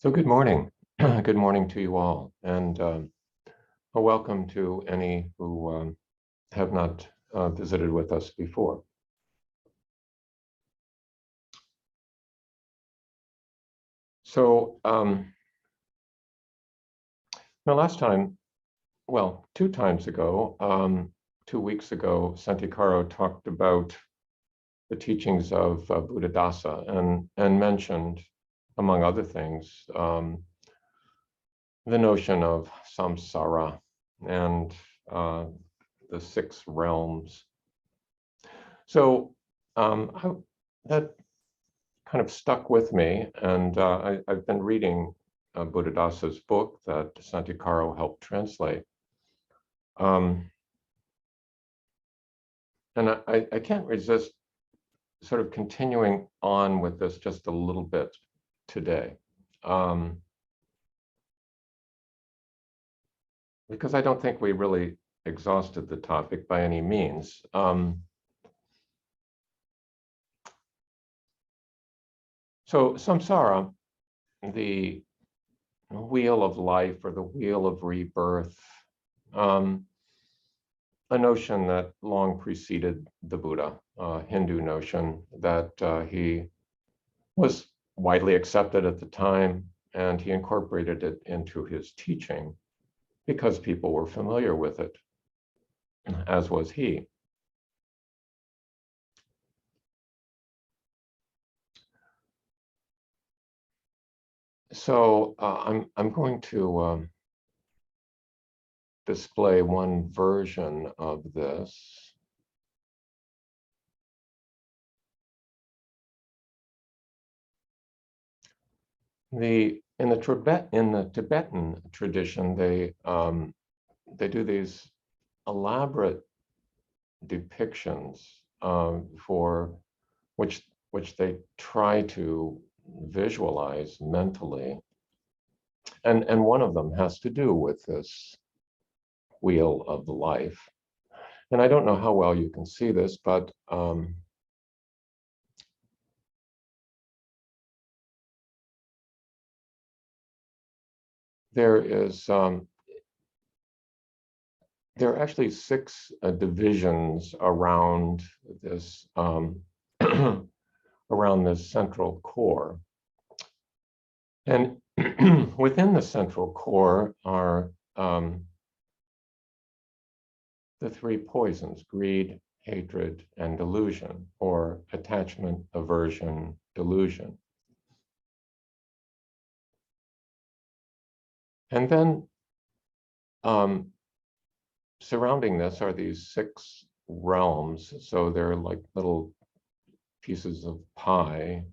So good morning. Good morning to you all, and a welcome to any who have not visited with us before. So the last time, well, 2 times ago, 2 weeks ago, Santikaro talked about the teachings of Buddhadasa and mentioned, among other things, the notion of samsara and the 6 realms. So that kind of stuck with me, and I've been reading Buddhadasa's book that Santikaro helped translate. And I can't resist sort of continuing on with this just a little bit today. Because I don't think we really exhausted the topic by any means. So samsara, the wheel of life or the wheel of rebirth, a notion that long preceded the Buddha, a Hindu notion that he was widely accepted at the time, and he incorporated it into his teaching because people were familiar with it, as was he. So I'm going to display one version of this. In the Tibetan tradition, they do these elaborate depictions for which they try to visualize mentally, and one of them has to do with this wheel of life. And I don't know how well you can see this, but there are actually 6 divisions around this around this central core. And within the central core are the 3 poisons: greed, hatred, and delusion, or attachment, aversion, delusion. And then surrounding this are these 6 realms. So they're like little pieces of pie.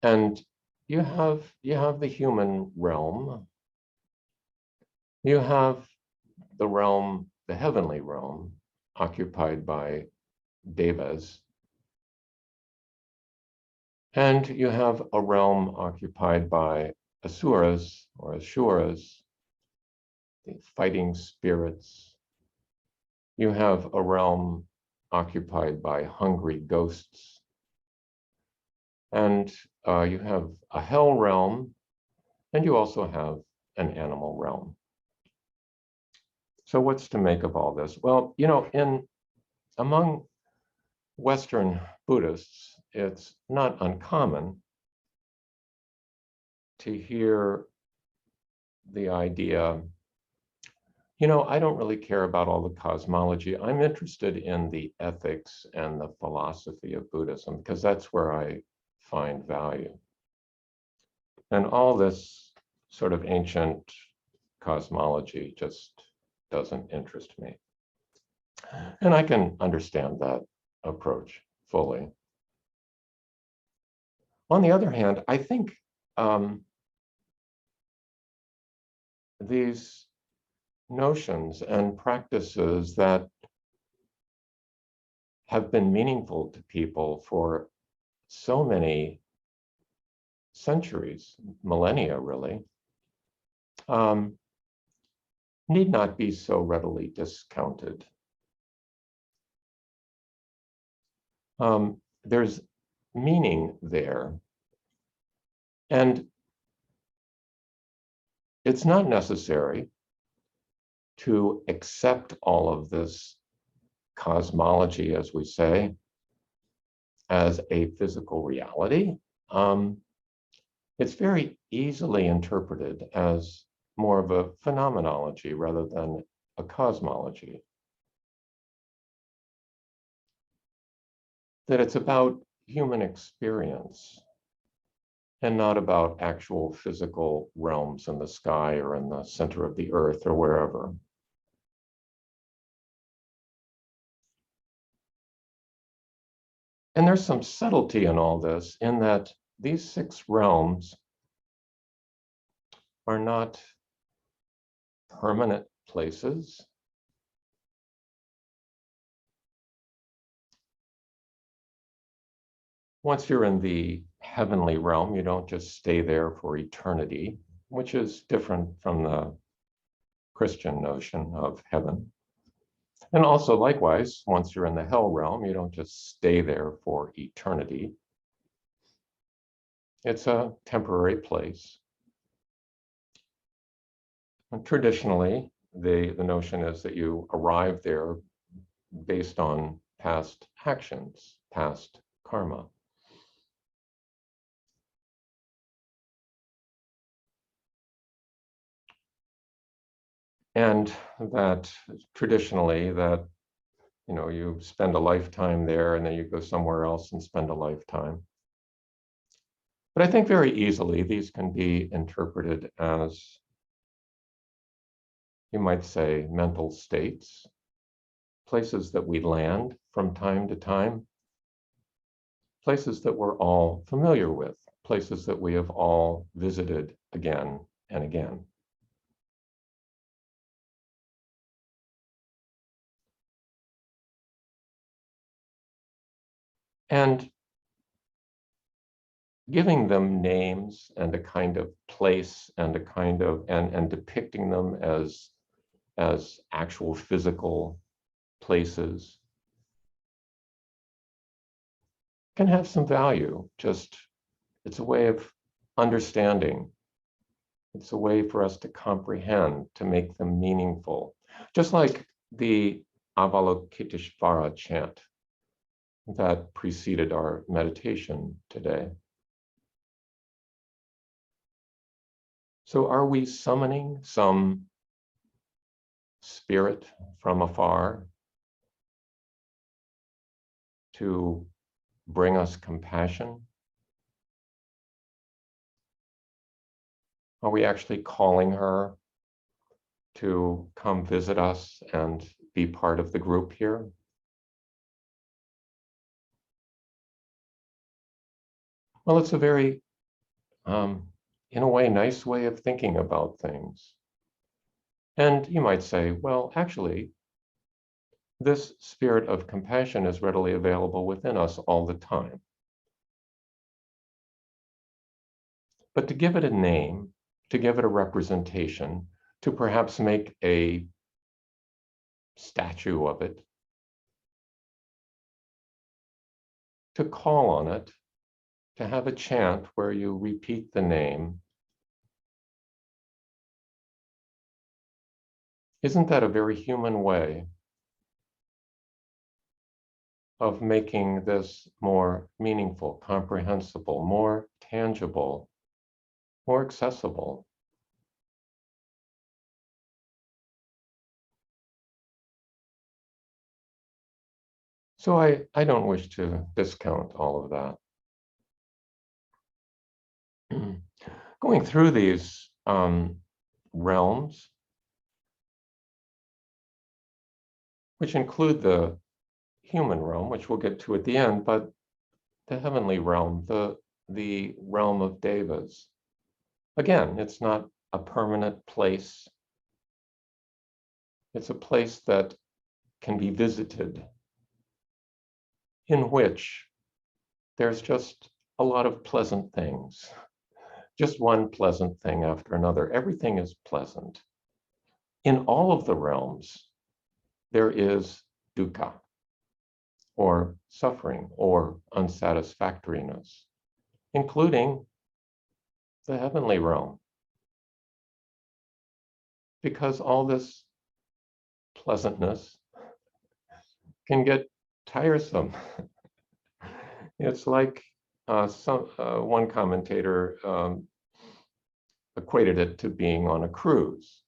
And you have the human realm. You have the realm, the heavenly realm, occupied by devas. And you have a realm occupied by asuras or asuras, the fighting spirits. You have a realm occupied by hungry ghosts. And you have a hell realm, and you also have an animal realm. So what's to make of all this? Well, you know, among Western Buddhists, it's not uncommon to hear the idea, you know, I don't really care about all the cosmology. I'm interested in the ethics and the philosophy of Buddhism because that's where I find value. And all this sort of ancient cosmology just doesn't interest me. And I can understand that approach fully. On the other hand, I think these notions and practices that have been meaningful to people for so many centuries, millennia really, need not be so readily discounted. There's meaning there And it's not necessary to accept all of this cosmology, as we say, as a physical reality. It's very easily interpreted as more of a phenomenology rather than a cosmology. That it's about human experience and not about actual physical realms in the sky or in the center of the earth or wherever. And there's some subtlety in all this, in that these 6 realms are not permanent places. Once you're in the heavenly realm, you don't just stay there for eternity, which is different from the Christian notion of heaven. And also, likewise, once you're in the hell realm, you don't just stay there for eternity. It's a temporary place. And traditionally, the notion is that you arrive there based on past actions, past karma. And that traditionally that, you spend a lifetime there and then you go somewhere else and spend a lifetime. But I think very easily these can be interpreted as, you might say, mental states, places that we land from time to time, places that we're all familiar with, places that we have all visited again and again. And giving them names and a kind of place and a kind of, and depicting them as actual physical places can have some value. Just, it's a way of understanding. It's a way for us to comprehend, to make them meaningful. Just like the Avalokiteshvara chant that preceded our meditation today. So are we summoning some spirit from afar to bring us compassion? Are we actually calling her to come visit us and be part of the group here? Well, it's a very, in a way, nice way of thinking about things. And you might say, well, actually, this spirit of compassion is readily available within us all the time. But to give it a name, to give it a representation, to perhaps make a statue of it, to call on it, to have a chant where you repeat the name, isn't that a very human way of making this more meaningful, comprehensible, more tangible, more accessible? So I don't wish to discount all of that. Going through these realms, which include the human realm, which we'll get to at the end, but the heavenly realm, the realm of devas. Again, it's not a permanent place. It's a place that can be visited, in which there's just a lot of pleasant things. Just one pleasant thing after another. Everything is pleasant. In all of the realms, there is dukkha, or suffering, or unsatisfactoriness, including the heavenly realm, because all this pleasantness can get tiresome. It's like one commentator equated it to being on a cruise.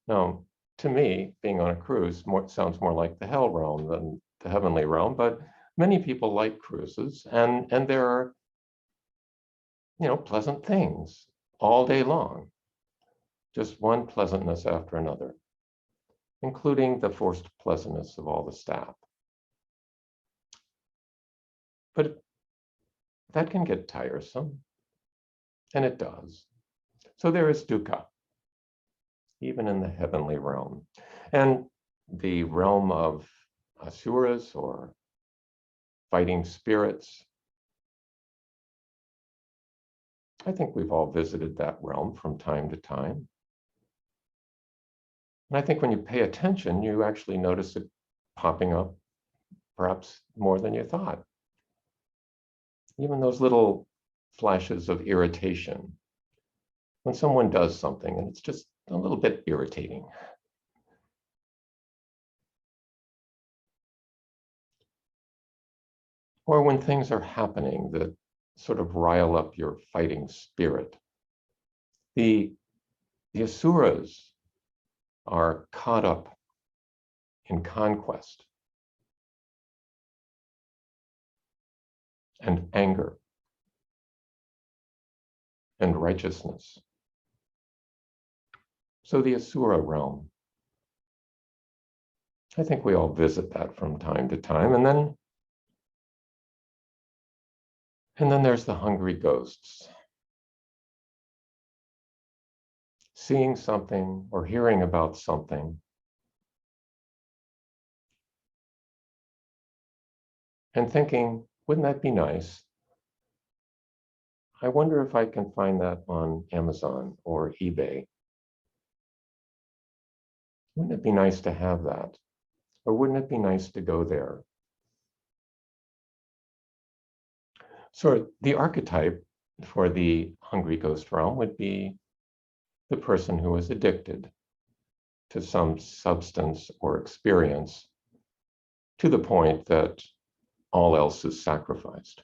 Now, to me, being on a cruise sounds more like the hell realm than the heavenly realm, but many people like cruises, and there are, pleasant things all day long, just one pleasantness after another, including the forced pleasantness of all the staff. But that can get tiresome, and it does. So there is dukkha, even in the heavenly realm. And the realm of asuras, or fighting spirits, I think we've all visited that realm from time to time. And I think when you pay attention, you actually notice it popping up perhaps more than you thought. Even those little flashes of irritation, when someone does something and it's just a little bit irritating. Or when things are happening that sort of rile up your fighting spirit. The asuras are caught up in conquest and anger and righteousness. So the asura realm, I think we all visit that from time to time. And then there's the hungry ghosts. Seeing something or hearing about something and thinking, wouldn't that be nice? I wonder if I can find that on Amazon or eBay. Wouldn't it be nice to have that? Or wouldn't it be nice to go there? So the archetype for the hungry ghost realm would be the person who is addicted to some substance or experience to the point that all else is sacrificed.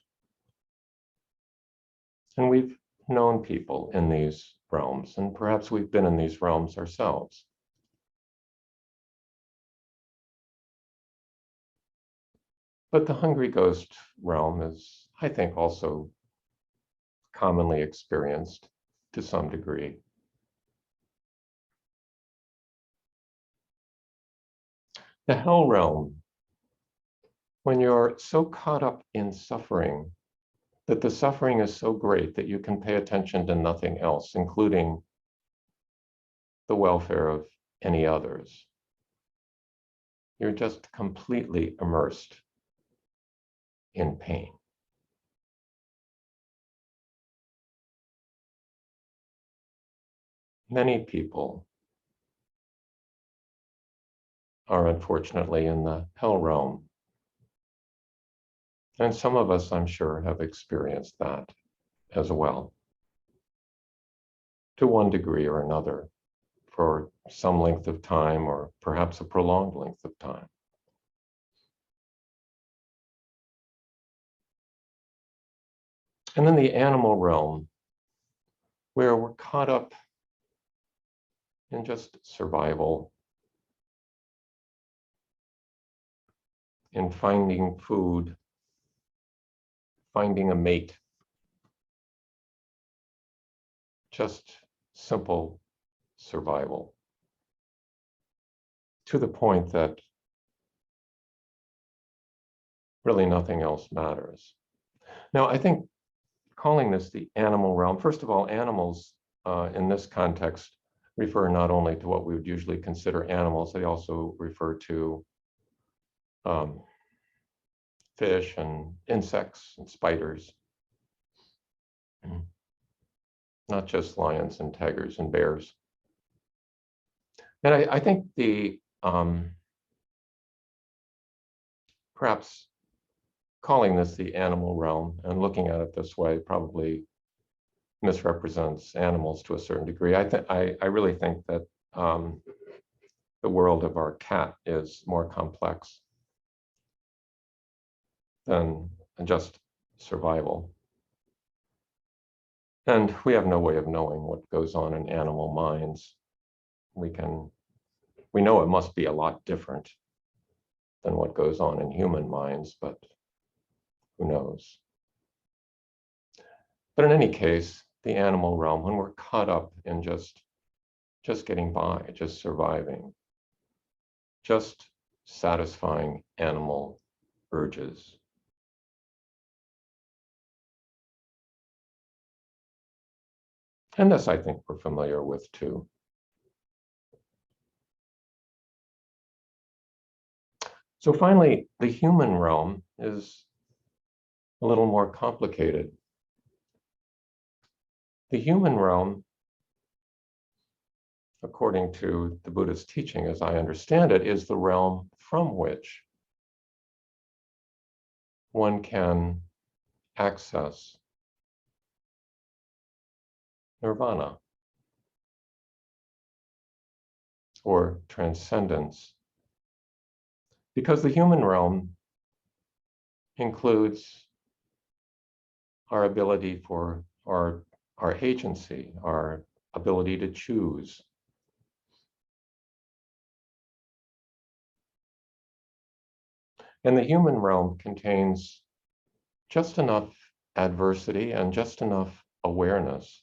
And we've known people in these realms, and perhaps we've been in these realms ourselves. But the hungry ghost realm is, I think, also commonly experienced to some degree. The hell realm, when you're so caught up in suffering that the suffering is so great that you can pay attention to nothing else, including the welfare of any others. You're just completely immersed in pain. Many people are unfortunately in the hell realm. And some of us, I'm sure, have experienced that as well, to one degree or another, for some length of time, or perhaps a prolonged length of time. And then the animal realm, where we're caught up in just survival, in finding food, finding a mate, just simple survival, to the point that really nothing else matters. Now, I think calling this the animal realm, first of all, animals in this context refer not only to what we would usually consider animals, they also refer to fish and insects and spiders, not just lions and tigers and bears. And I think the perhaps calling this the animal realm and looking at it this way probably misrepresents animals to a certain degree. I really think that the world of our cat is more complex than just survival. And we have no way of knowing what goes on in animal minds. We know it must be a lot different than what goes on in human minds, but who knows? But in any case, the animal realm, when we're caught up in just getting by, just surviving, just satisfying animal urges, and this I think we're familiar with too. So finally, the human realm is a little more complicated. The human realm, according to the Buddhist teaching, as I understand it, is the realm from which one can access nirvana or transcendence. Because the human realm includes our ability for our agency, our ability to choose. And the human realm contains just enough adversity and just enough awareness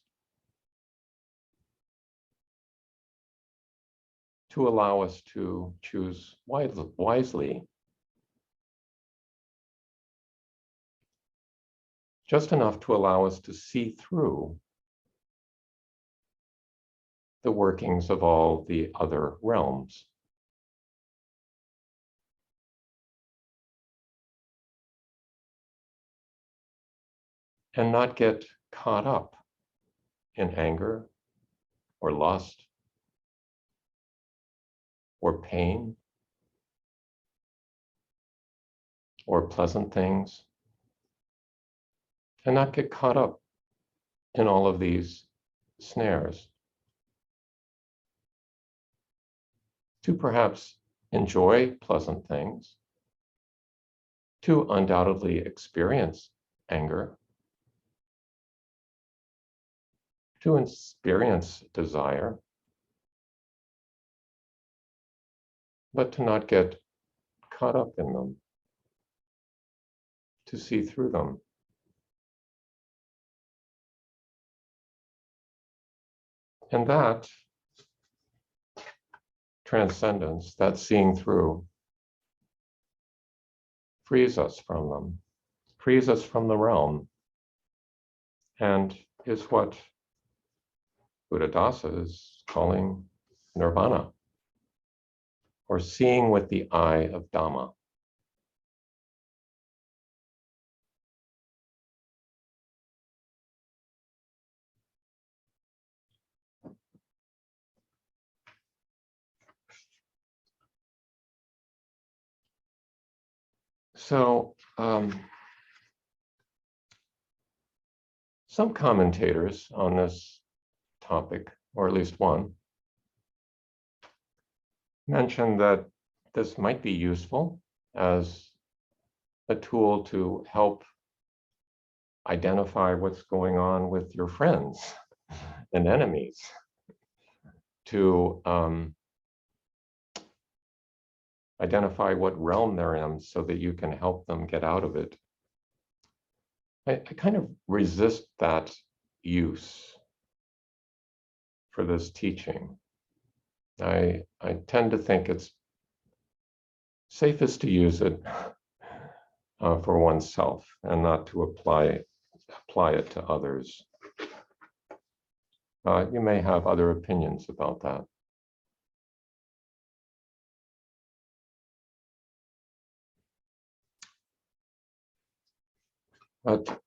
to allow us to choose wisely. Just enough to allow us to see through the workings of all the other realms. And not get caught up in anger or lust or pain or pleasant things, and not get caught up in all of these snares. To perhaps enjoy pleasant things, to undoubtedly experience anger, to experience desire, but to not get caught up in them, to see through them. And that transcendence, that seeing through, frees us from them, frees us from the realm, and is what Buddhadasa is calling nirvana, or seeing with the eye of Dhamma. So some commentators on this topic, or at least one, mentioned that this might be useful as a tool to help identify what's going on with your friends and enemies, to identify what realm they're in so that you can help them get out of it. I kind of resist that use for this teaching. I tend to think it's safest to use it for oneself and not to apply it to others. You may have other opinions about that. But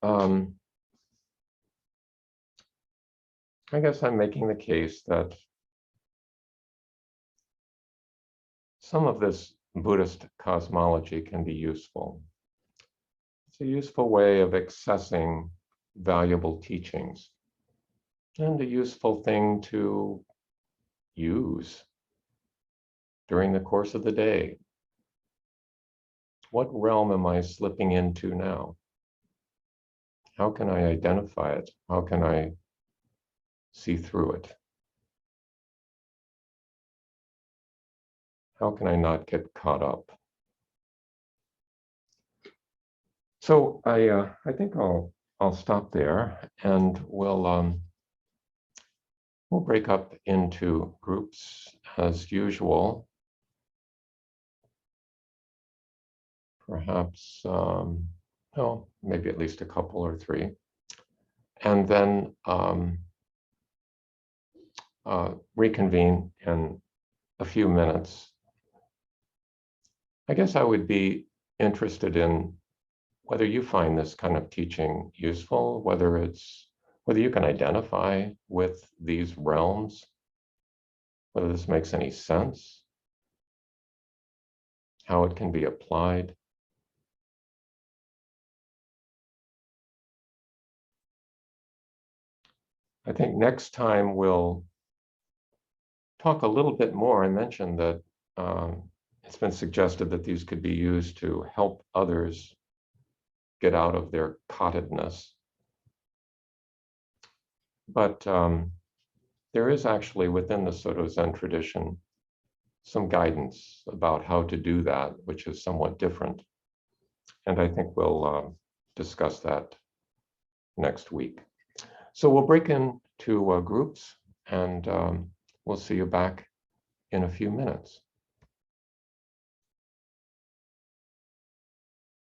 I guess I'm making the case that some of this Buddhist cosmology can be useful. It's a useful way of accessing valuable teachings and a useful thing to use during the course of the day. What realm am I slipping into now? How can I identify it? How can I see through it? How can I not get caught up? So I think I'll stop there, and we'll break up into groups as usual. Perhaps no, maybe at least a couple or three, and then reconvene in a few minutes. I guess I would be interested in whether you find this kind of teaching useful, whether you can identify with these realms, whether this makes any sense, how it can be applied. I think next time we'll talk a little bit more. I mentioned that it's been suggested that these could be used to help others get out of their caughtedness. But there is actually within the Soto Zen tradition some guidance about how to do that, which is somewhat different. And I think we'll discuss that next week. So we'll break into groups, and we'll see you back in a few minutes.